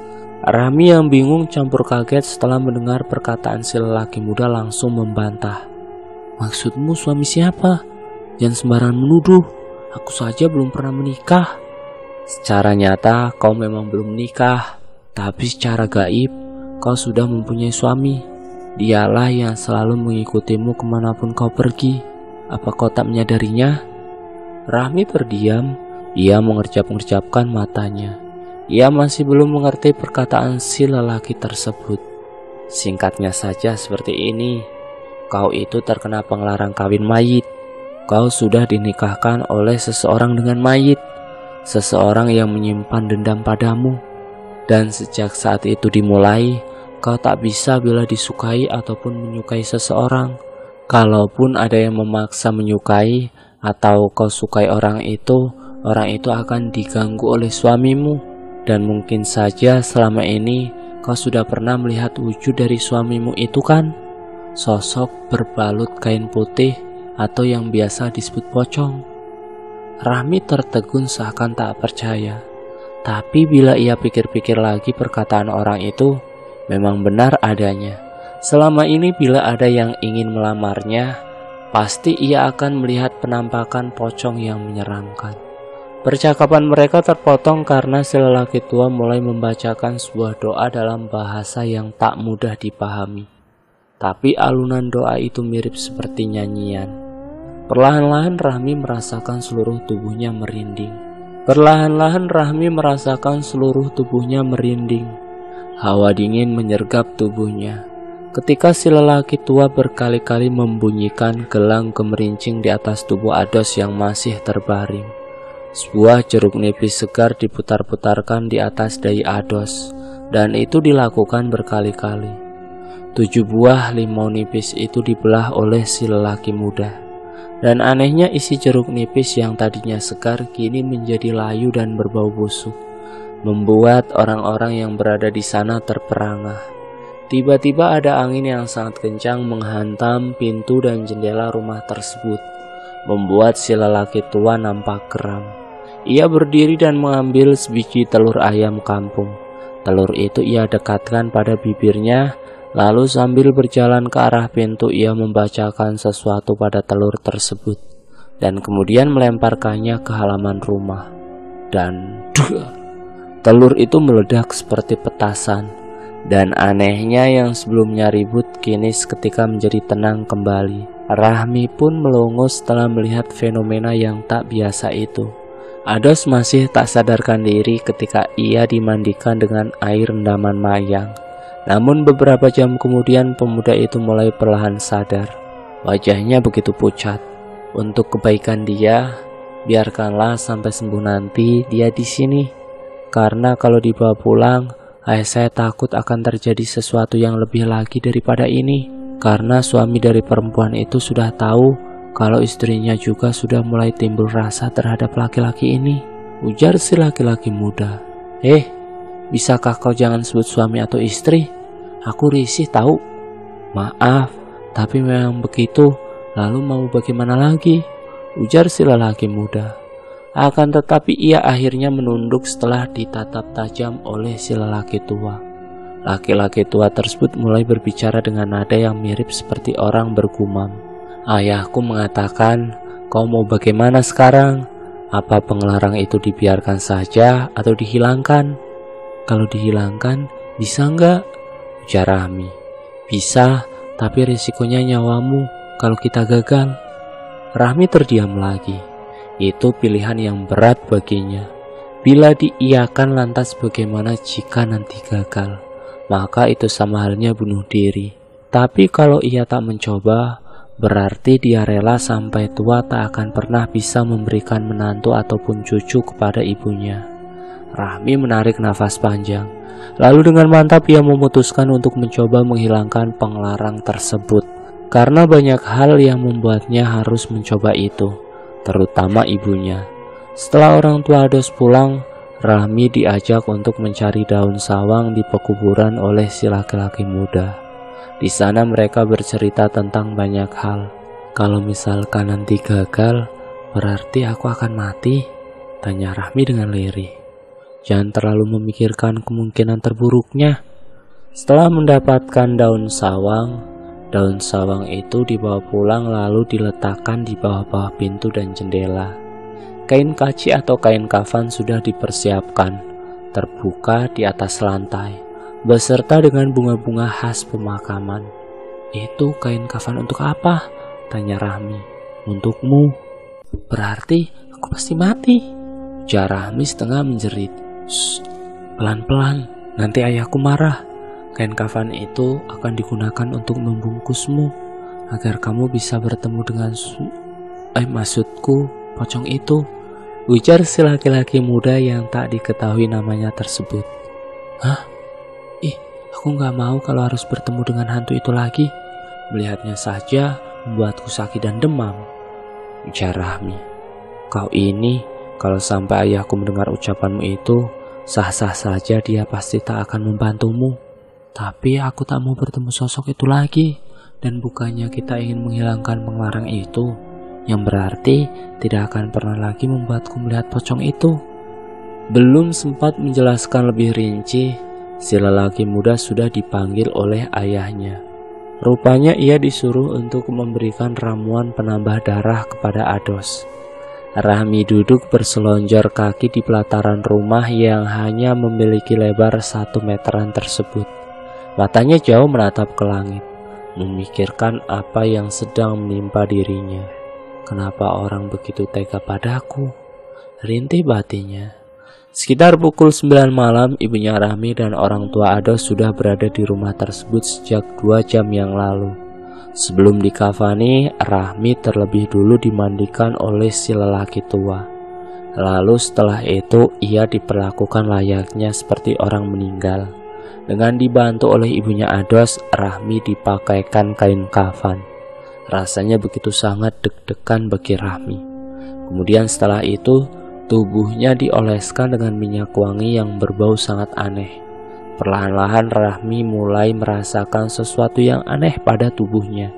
A: Rahmi yang bingung campur kaget setelah mendengar perkataan si lelaki muda langsung membantah. Maksudmu suami siapa? Jangan sembarangan menuduh. Aku saja belum pernah menikah. Secara nyata kau memang belum menikah, tapi secara gaib kau sudah mempunyai suami. Dialah yang selalu mengikutimu kemanapun kau pergi. Apa kau tak menyadarinya? Rahmi terdiam. Ia mengerjap-ngerjapkan matanya. Ia masih belum mengerti perkataan si lelaki tersebut. Singkatnya saja seperti ini. Kau itu terkena pengelarang kawin mayit. Kau sudah dinikahkan oleh seseorang dengan mayit. Seseorang yang menyimpan dendam padamu. Dan sejak saat itu dimulai, kau tak bisa bila disukai ataupun menyukai seseorang. Kalaupun ada yang memaksa menyukai atau kau sukai orang itu akan diganggu oleh suamimu. Dan mungkin saja selama ini kau sudah pernah melihat wujud dari suamimu itu kan? Sosok berbalut kain putih atau yang biasa disebut pocong. Rahmi tertegun seakan tak percaya. Tapi bila ia pikir-pikir lagi perkataan orang itu memang benar adanya. Selama ini bila ada yang ingin melamarnya, pasti ia akan melihat penampakan pocong yang menyeramkan. Percakapan mereka terpotong karena si lelaki tua mulai membacakan sebuah doa dalam bahasa yang tak mudah dipahami. Tapi alunan doa itu mirip seperti nyanyian. Perlahan-lahan Rahmi merasakan seluruh tubuhnya merinding. Hawa dingin menyergap tubuhnya. Ketika si lelaki tua berkali-kali membunyikan gelang gemerincing di atas tubuh Ados yang masih terbaring. Sebuah jeruk nipis segar diputar-putarkan di atas dahi Ados, dan itu dilakukan berkali-kali. 7 buah limau nipis itu dibelah oleh si lelaki muda. Dan anehnya isi jeruk nipis yang tadinya segar kini menjadi layu dan berbau busuk, membuat orang-orang yang berada di sana terperangah. Tiba-tiba ada angin yang sangat kencang menghantam pintu dan jendela rumah tersebut, membuat si lelaki tua nampak geram. Ia berdiri dan mengambil sebiji telur ayam kampung. Telur itu ia dekatkan pada bibirnya. Lalu sambil berjalan ke arah pintu ia membacakan sesuatu pada telur tersebut dan kemudian melemparkannya ke halaman rumah. Dan telur itu meledak seperti petasan. Dan anehnya yang sebelumnya ribut kini seketika menjadi tenang kembali. Rahmi pun melongo setelah melihat fenomena yang tak biasa itu. Ados masih tak sadarkan diri ketika ia dimandikan dengan air rendaman mayang. Namun beberapa jam kemudian pemuda itu mulai perlahan sadar. Wajahnya begitu pucat. Untuk kebaikan dia, biarkanlah sampai sembuh nanti dia di sini. Karena kalau dibawa pulang, saya takut akan terjadi sesuatu yang lebih lagi daripada ini. Karena suami dari perempuan itu sudah tahu kalau istrinya juga sudah mulai timbul rasa terhadap laki-laki ini. Ujar si laki-laki muda. Bisakah kau jangan sebut suami atau istri? Aku risih tahu. Maaf, tapi memang begitu. Lalu mau bagaimana lagi? Ujar si lelaki muda. Akan tetapi ia akhirnya menunduk setelah ditatap tajam oleh si lelaki tua. Laki-laki tua tersebut mulai berbicara dengan nada yang mirip seperti orang bergumam. Ayahku mengatakan, kau mau bagaimana sekarang? Apa pengelarang itu dibiarkan saja atau dihilangkan? Kalau dihilangkan, bisa enggak? Ujar Rahmi. Bisa, tapi risikonya nyawamu kalau kita gagal. Rahmi terdiam lagi. Itu pilihan yang berat baginya. Bila diiyakan lantas bagaimana jika nanti gagal? Maka itu sama halnya bunuh diri. Tapi kalau ia tak mencoba, berarti dia rela sampai tua tak akan pernah bisa memberikan menantu ataupun cucu kepada ibunya. Rahmi menarik nafas panjang. Lalu dengan mantap ia memutuskan untuk mencoba menghilangkan penglarang tersebut. Karena banyak hal yang membuatnya harus mencoba itu, terutama ibunya. Setelah orang tua Ados pulang, Rahmi diajak untuk mencari daun sawang di pekuburan oleh si laki-laki muda. Di sana mereka bercerita tentang banyak hal. Kalau misalkan nanti gagal, berarti aku akan mati? Tanya Rahmi dengan lirih. Jangan terlalu memikirkan kemungkinan terburuknya. Setelah mendapatkan daun sawang itu dibawa pulang lalu diletakkan di bawah-bawah pintu dan jendela. Kain kaci atau kain kafan sudah dipersiapkan, terbuka di atas lantai, beserta dengan bunga-bunga khas pemakaman. Itu kain kafan untuk apa? Tanya Rahmi. Untukmu. Berarti aku pasti mati. Ujar Rahmi setengah menjerit. Pelan-pelan, nanti ayahku marah. Kain kafan itu akan digunakan untuk membungkusmu, agar kamu bisa bertemu dengan maksudku, pocong itu. Ujar si laki-laki muda yang tak diketahui namanya tersebut. Hah? Aku gak mau kalau harus bertemu dengan hantu itu lagi. Melihatnya saja membuatku sakit dan demam. Ujar Rahmi. Kau ini, kalau sampai ayahku mendengar ucapanmu itu, sah-sah saja dia pasti tak akan membantumu. Tapi aku tak mau bertemu sosok itu lagi. Dan bukannya kita ingin menghilangkan penglarang itu, yang berarti tidak akan pernah lagi membuatku melihat pocong itu. Belum sempat menjelaskan lebih rinci, si lelaki muda sudah dipanggil oleh ayahnya. Rupanya ia disuruh untuk memberikan ramuan penambah darah kepada Ados. Rahmi duduk berselonjor kaki di pelataran rumah yang hanya memiliki lebar 1 meteran tersebut. Matanya jauh menatap ke langit, memikirkan apa yang sedang menimpa dirinya. Kenapa orang begitu tega padaku? Rintih batinnya. Sekitar pukul 9 malam, ibunya Rahmi dan orang tua Ados sudah berada di rumah tersebut sejak 2 jam yang lalu. Sebelum dikafani, Rahmi terlebih dulu dimandikan oleh si lelaki tua. Lalu setelah itu ia diperlakukan layaknya seperti orang meninggal. Dengan dibantu oleh ibunya Ados, Rahmi dipakaikan kain kafan. Rasanya begitu sangat deg-degan bagi Rahmi. Kemudian setelah itu, tubuhnya dioleskan dengan minyak wangi yang berbau sangat aneh. Perlahan-lahan Rahmi mulai merasakan sesuatu yang aneh pada tubuhnya.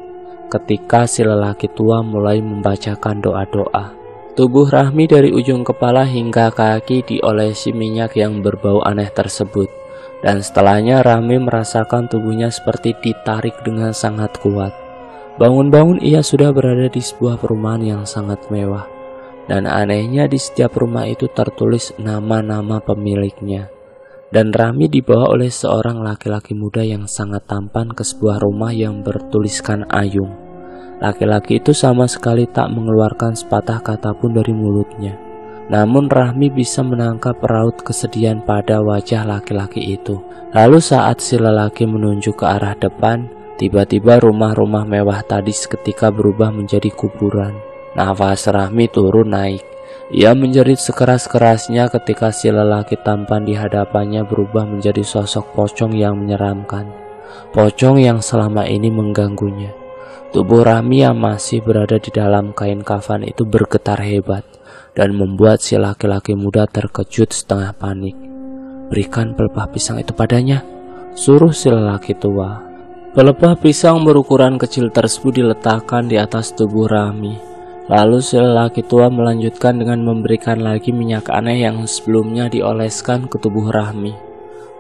A: Ketika si lelaki tua mulai membacakan doa-doa, tubuh Rahmi dari ujung kepala hingga kaki diolesi minyak yang berbau aneh tersebut. Dan setelahnya Rahmi merasakan tubuhnya seperti ditarik dengan sangat kuat. Bangun-bangun ia sudah berada di sebuah perumahan yang sangat mewah. Dan anehnya di setiap rumah itu tertulis nama-nama pemiliknya. Dan Rahmi dibawa oleh seorang laki-laki muda yang sangat tampan ke sebuah rumah yang bertuliskan Ayung. Laki-laki itu sama sekali tak mengeluarkan sepatah kata pun dari mulutnya. Namun Rahmi bisa menangkap raut kesedihan pada wajah laki-laki itu. Lalu saat si lelaki menunjuk ke arah depan, tiba-tiba rumah-rumah mewah tadi seketika berubah menjadi kuburan. Nafas Rahmi turun naik. Ia menjerit sekeras-kerasnya ketika si lelaki tampan di hadapannya berubah menjadi sosok pocong yang menyeramkan. Pocong yang selama ini mengganggunya. Tubuh Rahmi yang masih berada di dalam kain kafan itu bergetar hebat dan membuat si laki-laki muda terkejut setengah panik. Berikan pelepah pisang itu padanya, suruh si lelaki tua. Pelepah pisang berukuran kecil tersebut diletakkan di atas tubuh Rahmi. Lalu si lelaki tua melanjutkan dengan memberikan lagi minyak aneh yang sebelumnya dioleskan ke tubuh Rahmi.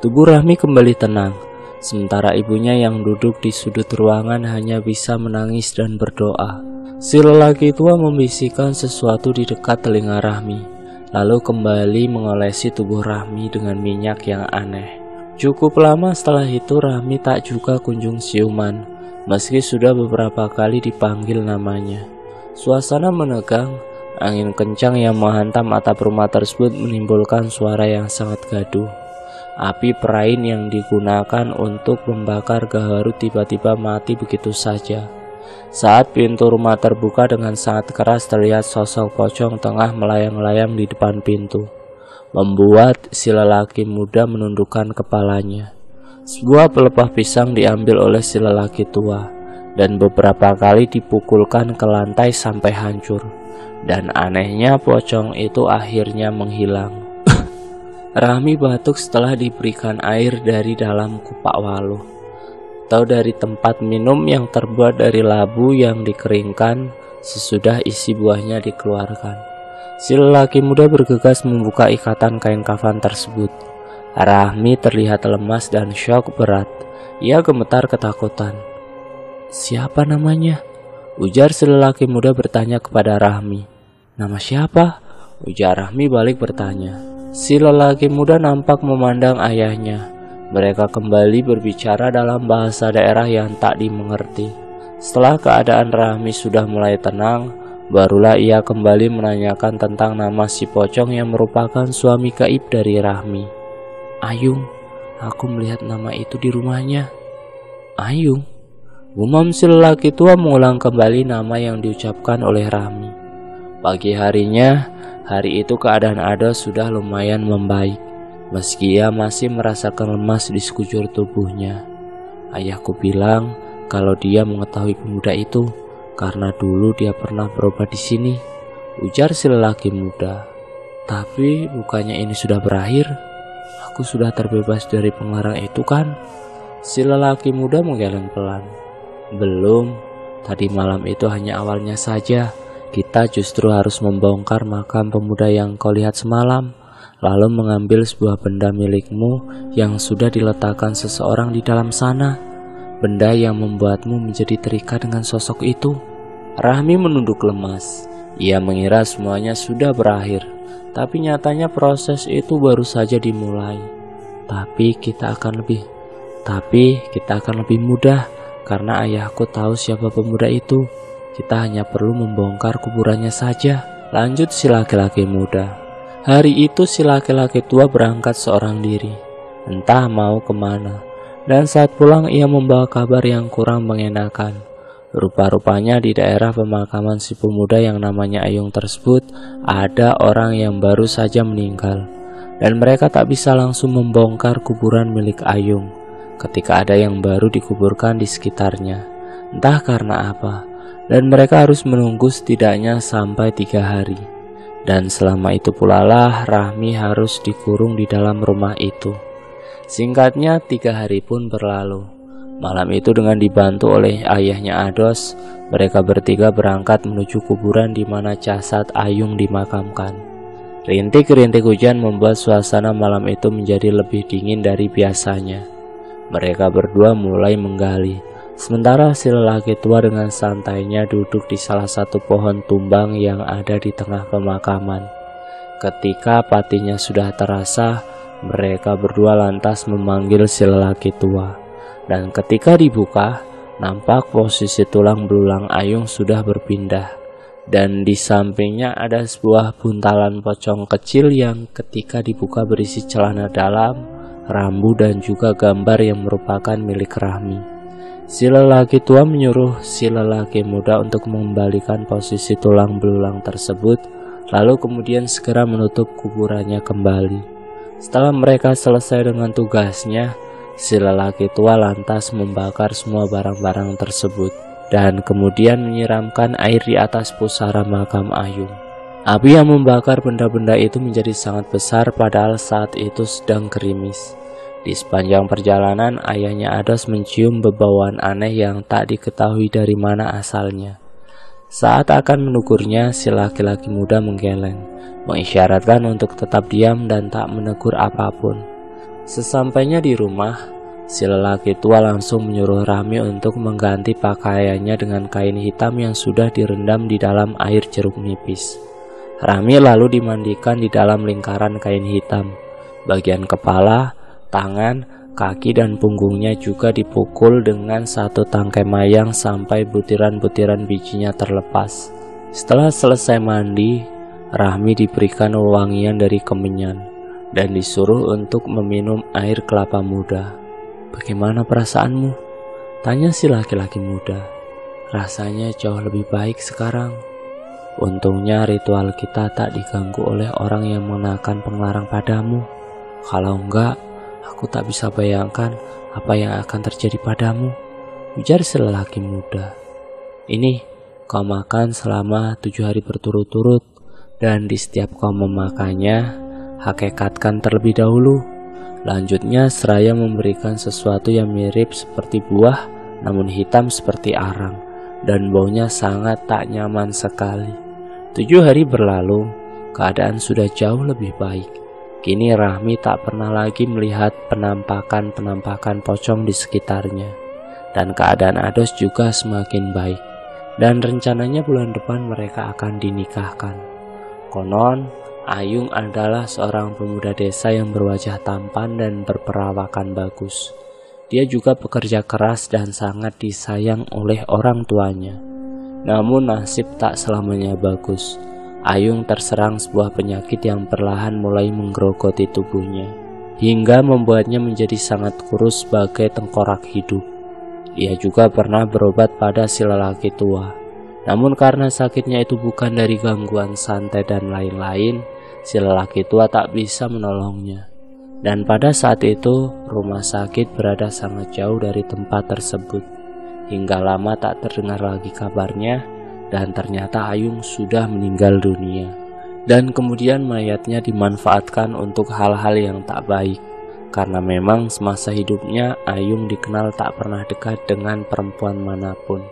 A: Tubuh Rahmi kembali tenang. Sementara ibunya yang duduk di sudut ruangan hanya bisa menangis dan berdoa. Si lelaki tua membisikkan sesuatu di dekat telinga Rahmi, lalu kembali mengolesi tubuh Rahmi dengan minyak yang aneh. Cukup lama setelah itu Rahmi tak juga kunjung siuman, meski sudah beberapa kali dipanggil namanya. Suasana menegang, angin kencang yang menghantam atap rumah tersebut menimbulkan suara yang sangat gaduh. Api perain yang digunakan untuk membakar gaharu tiba-tiba mati begitu saja. Saat pintu rumah terbuka dengan sangat keras, terlihat sosok pocong tengah melayang-layang di depan pintu, membuat si lelaki muda menundukkan kepalanya. Sebuah pelepah pisang diambil oleh si lelaki tua dan beberapa kali dipukulkan ke lantai sampai hancur. Dan anehnya pocong itu akhirnya menghilang. Rahmi batuk setelah diberikan air dari dalam kupak waluh atau dari tempat minum yang terbuat dari labu yang dikeringkan sesudah isi buahnya dikeluarkan. Si lelaki muda bergegas membuka ikatan kain kafan tersebut. Rahmi terlihat lemas dan syok berat. Ia gemetar ketakutan. "Siapa namanya?" ujar si lelaki muda bertanya kepada Rahmi. "Nama siapa?" ujar Rahmi balik bertanya. Si lelaki muda nampak memandang ayahnya. Mereka kembali berbicara dalam bahasa daerah yang tak dimengerti. Setelah keadaan Rahmi sudah mulai tenang, barulah ia kembali menanyakan tentang nama si pocong yang merupakan suami gaib dari Rahmi. "Ayung, aku melihat nama itu di rumahnya." "Ayung?" Gumam si lelaki tua mengulang kembali nama yang diucapkan oleh Rahmi. Pagi harinya, hari itu keadaan Ados sudah lumayan membaik, meski ia masih merasakan lemas di sekujur tubuhnya. "Ayahku bilang kalau dia mengetahui pemuda itu karena dulu dia pernah berobat di sini," ujar si lelaki muda. "Tapi bukannya ini sudah berakhir? Aku sudah terbebas dari pengarang itu kan?" Si lelaki muda menggeleng pelan. "Belum, tadi malam itu hanya awalnya saja. Kita justru harus membongkar makam pemuda yang kau lihat semalam, lalu mengambil sebuah benda milikmu yang sudah diletakkan seseorang di dalam sana. Benda yang membuatmu menjadi terikat dengan sosok itu." Rahmi menunduk lemas. Ia mengira semuanya sudah berakhir, tapi nyatanya proses itu baru saja dimulai. Tapi kita akan lebih mudah karena ayahku tahu siapa pemuda itu. Kita hanya perlu membongkar kuburannya saja, lanjut si laki-laki muda. Hari itu si laki-laki tua berangkat seorang diri, entah mau kemana. Dan saat pulang ia membawa kabar yang kurang mengenakan. Rupa-rupanya di daerah pemakaman si pemuda yang namanya Ayung tersebut ada orang yang baru saja meninggal. Dan mereka tak bisa langsung membongkar kuburan milik Ayung ketika ada yang baru dikuburkan di sekitarnya. Entah karena apa. Dan mereka harus menunggu setidaknya sampai 3 hari. Dan selama itu pula lah Rahmi harus dikurung di dalam rumah itu. Singkatnya 3 hari pun berlalu. Malam itu dengan dibantu oleh ayahnya Ados, mereka bertiga berangkat menuju kuburan di mana jasad Ayung dimakamkan. Rintik-rintik hujan membuat suasana malam itu menjadi lebih dingin dari biasanya. Mereka berdua mulai menggali. Sementara si lelaki tua dengan santainya duduk di salah satu pohon tumbang yang ada di tengah pemakaman. Ketika patinya sudah terasa, mereka berdua lantas memanggil si lelaki tua. Dan ketika dibuka, nampak posisi tulang belulang Ayung sudah berpindah. Dan di sampingnya ada sebuah buntalan pocong kecil yang ketika dibuka berisi celana dalam, rambu dan juga gambar yang merupakan milik Rahmi. Si lelaki tua menyuruh si lelaki muda untuk mengembalikan posisi tulang belulang tersebut, lalu kemudian segera menutup kuburannya kembali. Setelah mereka selesai dengan tugasnya, si lelaki tua lantas membakar semua barang-barang tersebut dan kemudian menyiramkan air di atas pusara makam Ayung. Api yang membakar benda-benda itu menjadi sangat besar padahal saat itu sedang gerimis. Di sepanjang perjalanan, ayahnya Ados mencium bebauan aneh yang tak diketahui dari mana asalnya. Saat akan menegurnya, si laki-laki muda menggeleng, mengisyaratkan untuk tetap diam dan tak menegur apapun. Sesampainya di rumah, Si lelaki tua langsung menyuruh Rahmi untuk mengganti pakaiannya dengan kain hitam yang sudah direndam di dalam air jeruk nipis. Rahmi lalu dimandikan di dalam lingkaran kain hitam. Bagian kepala, tangan, kaki dan punggungnya juga dipukul dengan satu tangkai mayang sampai butiran-butiran bijinya terlepas. Setelah selesai mandi, Rahmi diberikan wewangian dari kemenyan dan disuruh untuk meminum air kelapa muda. "Bagaimana perasaanmu?" tanya si laki-laki muda. "Rasanya jauh lebih baik sekarang. Untungnya ritual kita tak diganggu oleh orang yang mengenakan penglarang padamu. Kalau enggak, aku tak bisa bayangkan apa yang akan terjadi padamu," ujar si lelaki muda. "Ini kau makan selama 7 hari berturut-turut, dan di setiap kau memakannya, hakikatkan terlebih dahulu." Lanjutnya seraya memberikan sesuatu yang mirip seperti buah, namun hitam seperti arang, dan baunya sangat tak nyaman sekali. 7 hari berlalu, keadaan sudah jauh lebih baik. Kini Rahmi tak pernah lagi melihat penampakan-penampakan pocong di sekitarnya, dan keadaan Ados juga semakin baik, dan rencananya bulan depan mereka akan dinikahkan. Konon, Ayung adalah seorang pemuda desa yang berwajah tampan dan berperawakan bagus. Dia juga bekerja keras dan sangat disayang oleh orang tuanya. Namun nasib tak selamanya bagus. Ayung terserang sebuah penyakit yang perlahan mulai menggerogoti tubuhnya, hingga membuatnya menjadi sangat kurus bagai tengkorak hidup. Ia juga pernah berobat pada si lelaki tua. Namun karena sakitnya itu bukan dari gangguan santet dan lain-lain, si lelaki tua tak bisa menolongnya. Dan pada saat itu, rumah sakit berada sangat jauh dari tempat tersebut. Hingga lama tak terdengar lagi kabarnya, dan ternyata Ayung sudah meninggal dunia. Dan kemudian mayatnya dimanfaatkan untuk hal-hal yang tak baik. Karena memang semasa hidupnya Ayung dikenal tak pernah dekat dengan perempuan manapun.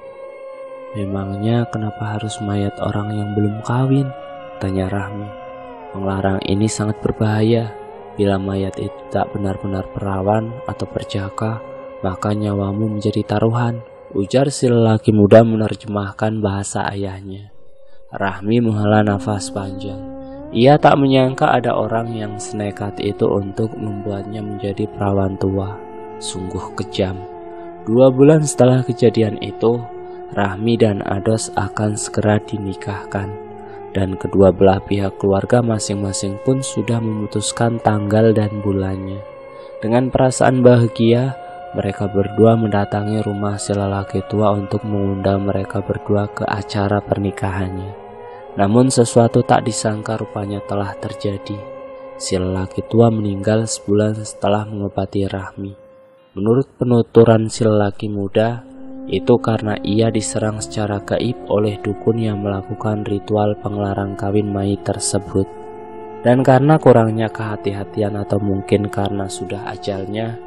A: "Memangnya kenapa harus mayat orang yang belum kawin?" tanya Rahmi. "Penglarang ini sangat berbahaya. Bila mayat itu tak benar-benar perawan atau perjaka, maka nyawamu menjadi taruhan," ujar si lelaki muda menerjemahkan bahasa ayahnya. Rahmi menghela nafas panjang. Ia tak menyangka ada orang yang senekat itu untuk membuatnya menjadi perawan tua. Sungguh kejam. 2 bulan setelah kejadian itu, Rahmi dan Ados akan segera dinikahkan, dan kedua belah pihak keluarga masing-masing pun sudah memutuskan tanggal dan bulannya. Dengan perasaan bahagia, mereka berdua mendatangi rumah si lelaki tua untuk mengundang mereka berdua ke acara pernikahannya. Namun sesuatu tak disangka rupanya telah terjadi. Si lelaki tua meninggal sebulan setelah mengobati Rahmi. Menurut penuturan si lelaki muda, itu karena ia diserang secara gaib oleh dukun yang melakukan ritual penglarang kawin mayit tersebut. Dan karena kurangnya kehati-hatian atau mungkin karena sudah ajalnya,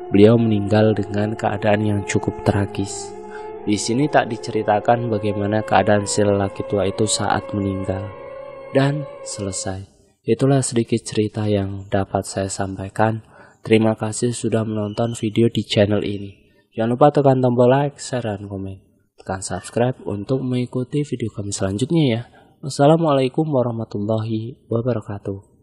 A: beliau meninggal dengan keadaan yang cukup tragis. Di sini tak diceritakan bagaimana keadaan si lelaki tua itu saat meninggal. Dan selesai. Itulah sedikit cerita yang dapat saya sampaikan. Terima kasih sudah menonton video di channel ini. Jangan lupa tekan tombol like, share, dan komen. Tekan subscribe untuk mengikuti video kami selanjutnya ya. Wassalamualaikum warahmatullahi wabarakatuh.